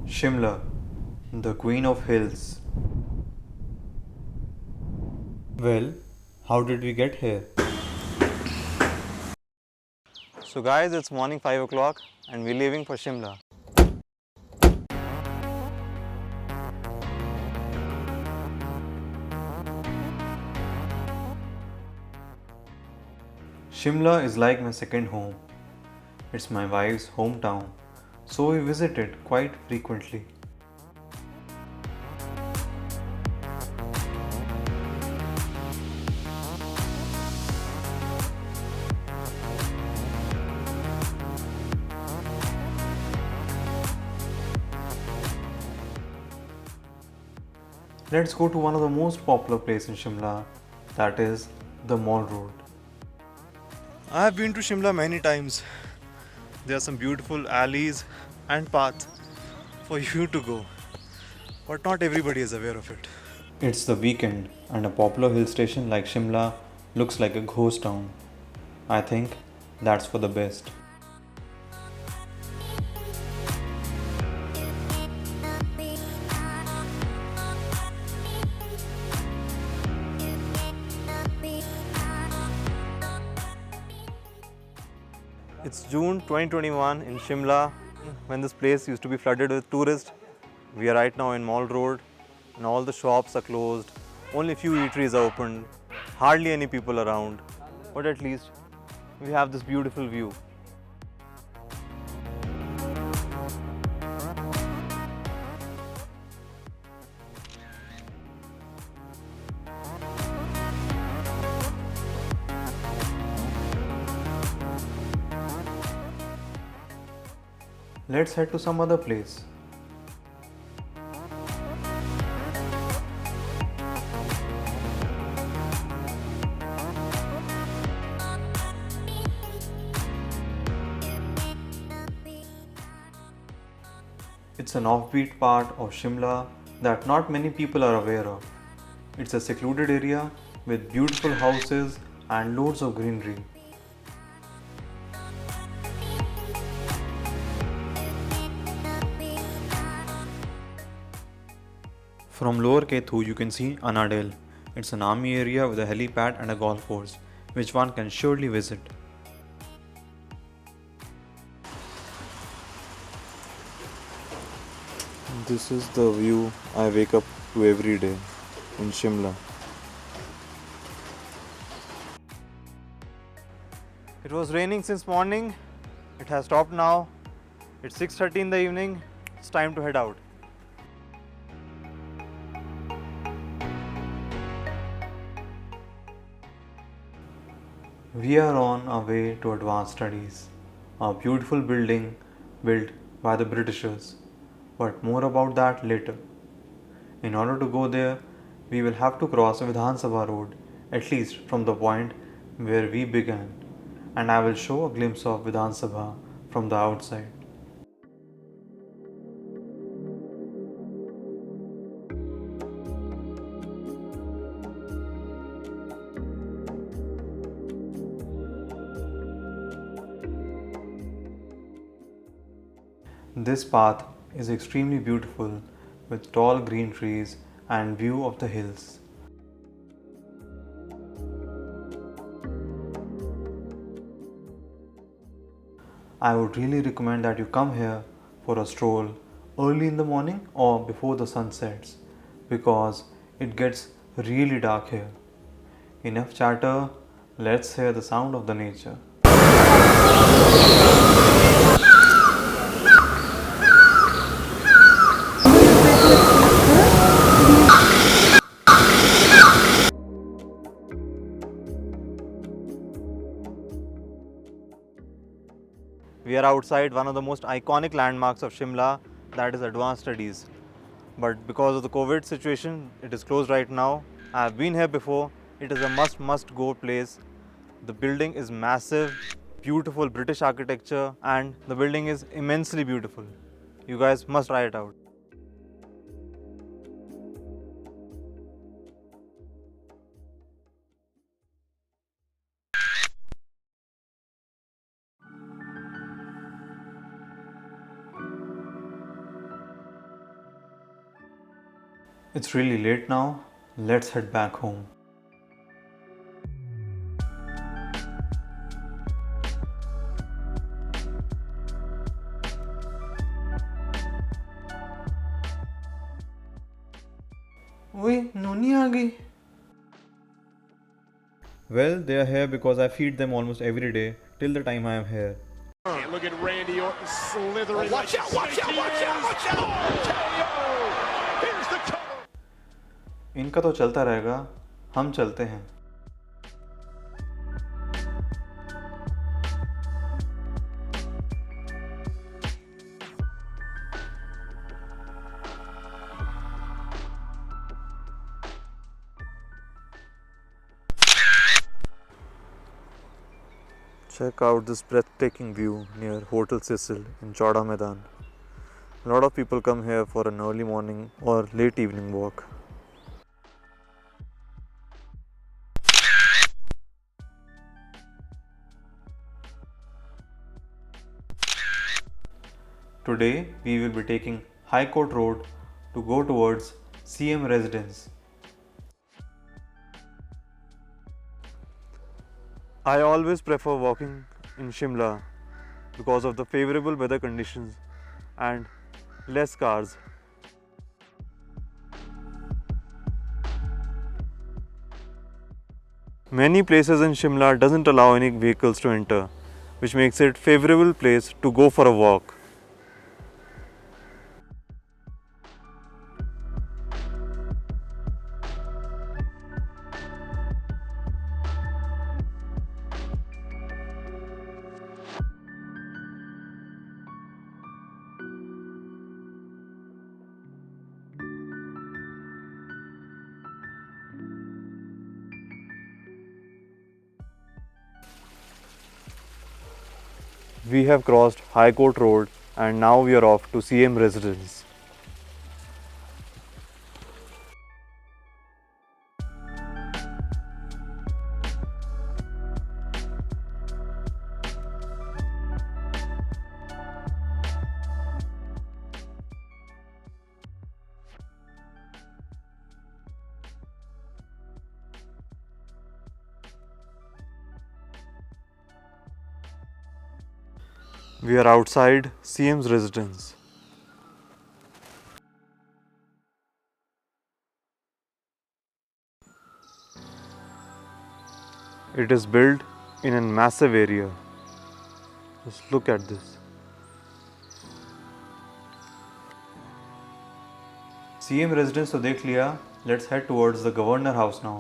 Shimla, the queen of hills. Well, how did we get here? So guys, it's morning 5 o'clock and we're leaving for Shimla. Shimla is like my second home. It's my wife's hometown, so we visit it quite frequently. Let's go to one of the most popular places in Shimla, that is the Mall Road. I have been to Shimla many times. There are some beautiful alleys and paths for you to go, but not everybody is aware of it. It's the weekend, and a popular hill station like Shimla looks like a ghost town. I think that's for the best. It's June 2021 in Shimla when this place used to be flooded with tourists. We are right now in Mall Road and all the shops are closed. Only few eateries are open. Hardly any people around. But at least we have this beautiful view. Let's head to some other place. It's an offbeat part of Shimla that not many people are aware of. It's a secluded area with beautiful houses and loads of greenery. From Lower Kethu you can see Anadel. It's an army area with a helipad and a golf course, which one can surely visit. This is the view I wake up to every day in Shimla. It was raining since morning. It has stopped now. It's 6:30 in the evening. It's time to head out. We are on our way to advanced studies, a beautiful building built by the Britishers. But more about that later. In order to go there, we will have to cross Vidhan Sabha Road, at least from the point where we began, and I will show a glimpse of Vidhan Sabha from the outside. This path is extremely beautiful with tall green trees and view of the hills. I would really recommend that you come here for a stroll early in the morning or before the sun sets because it gets really dark here. Enough chatter, let's hear the sound of the nature. We are outside one of the most iconic landmarks of Shimla, that is Advanced Studies. But because of the COVID situation, it is closed right now. I have been here before. It is a must go place. The building is massive, beautiful British architecture, and the building is immensely beautiful. You guys must try it out. It's really late now. Let's head back home. Oi, Noni aa gayi. Well, they are here because I feed them almost every day till the time I am here. Look at Randy Orton slithering. Watch out, watch out, watch out, watch out! KO! Here's the cover. इनका तो चलता रहेगा, हम चलते हैं. Check out this breathtaking view near Hotel Cecil in Chowda Maidan. A lot of people come here for an early morning or late evening walk. Today we will be taking High Court Road to go towards CM residence. I always prefer walking in Shimla because of the favorable weather conditions and less cars. Many places in Shimla doesn't allow any vehicles to enter, which makes it favorable place to go for a walk. We have crossed High Court Road and now we are off to CM residence. We are outside CM's residence. It is built in a massive area. Just look at this. CM residence तो देख लिया. Let's head towards the Governor House now.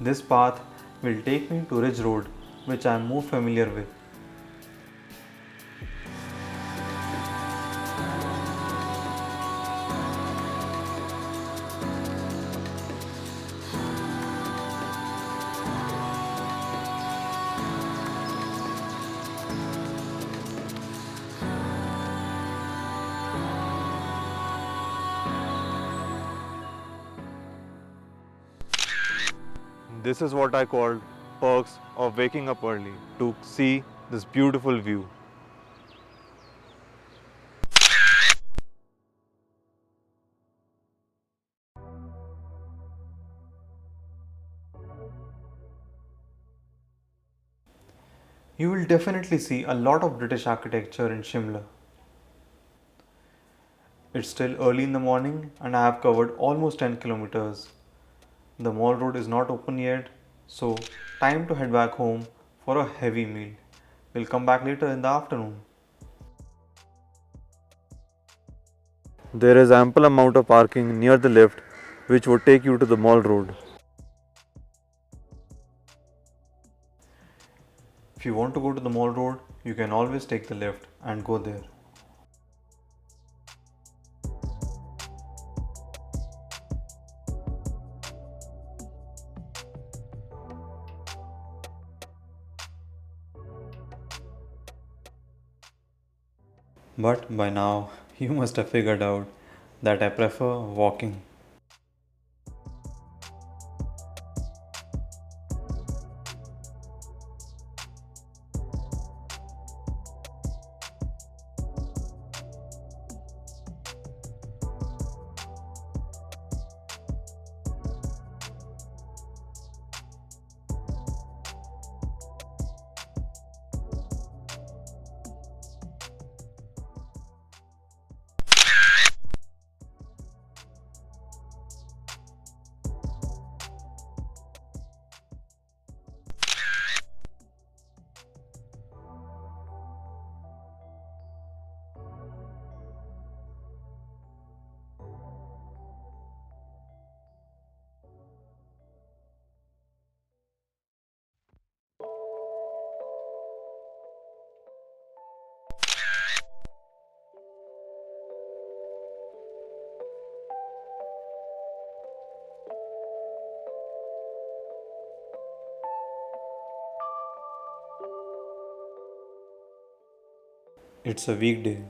This path will take me to Ridge Road, which I am more familiar with. This is what I called perks of waking up early to see this beautiful view. You will definitely see a lot of British architecture in Shimla. It's still early in the morning and I have covered almost 10 kilometers. The mall road is not open yet, so time to head back home for a heavy meal. We'll come back later in the afternoon. There is ample amount of parking near the lift which would take you to the mall road. If you want to go to the mall road, you can always take the lift and go there. But by now, you must have figured out that I prefer walking. It's a weekday,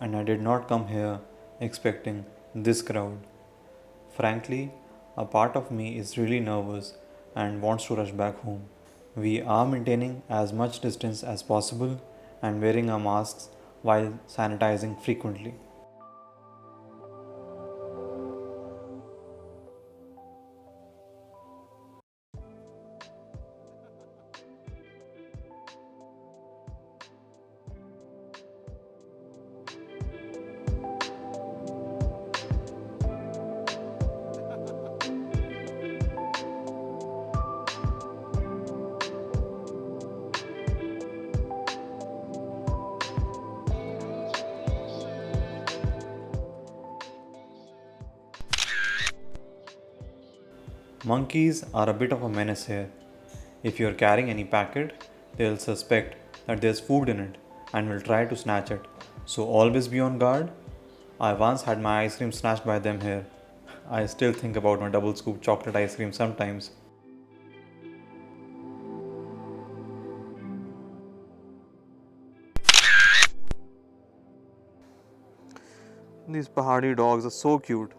and I did not come here expecting this crowd. Frankly, a part of me is really nervous and wants to rush back home. We are maintaining as much distance as possible and wearing our masks while sanitizing frequently. Monkeys are a bit of a menace here. If you are carrying any packet, they'll suspect that there's food in it and will try to snatch it. So always be on guard. I once had my ice cream snatched by them here. I still think about my double scoop chocolate ice cream sometimes. These Pahadi dogs are so cute.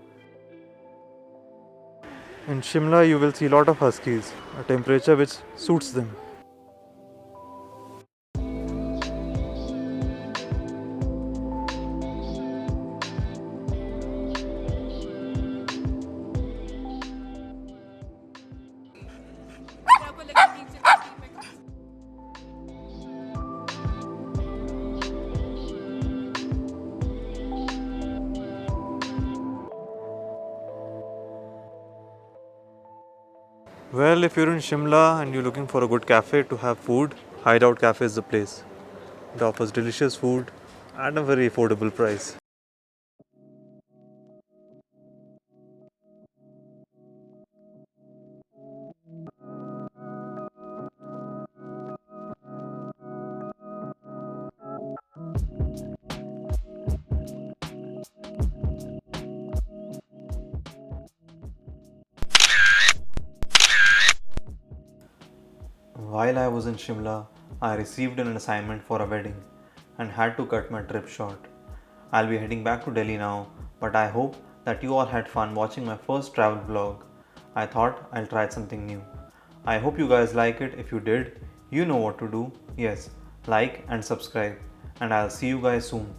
In Shimla, you will see a lot of huskies, a temperature which suits them. Well, if you're in Shimla and you're looking for a good cafe to have food, Hideout Cafe is the place. It offers delicious food at a very affordable price. While I was in Shimla, I received an assignment for a wedding and had to cut my trip short. I'll be heading back to Delhi now, but I hope that you all had fun watching my first travel vlog. I thought I'll try something new. I hope you guys like it. If you did, you know what to do. Yes, like and subscribe, and I'll see you guys soon.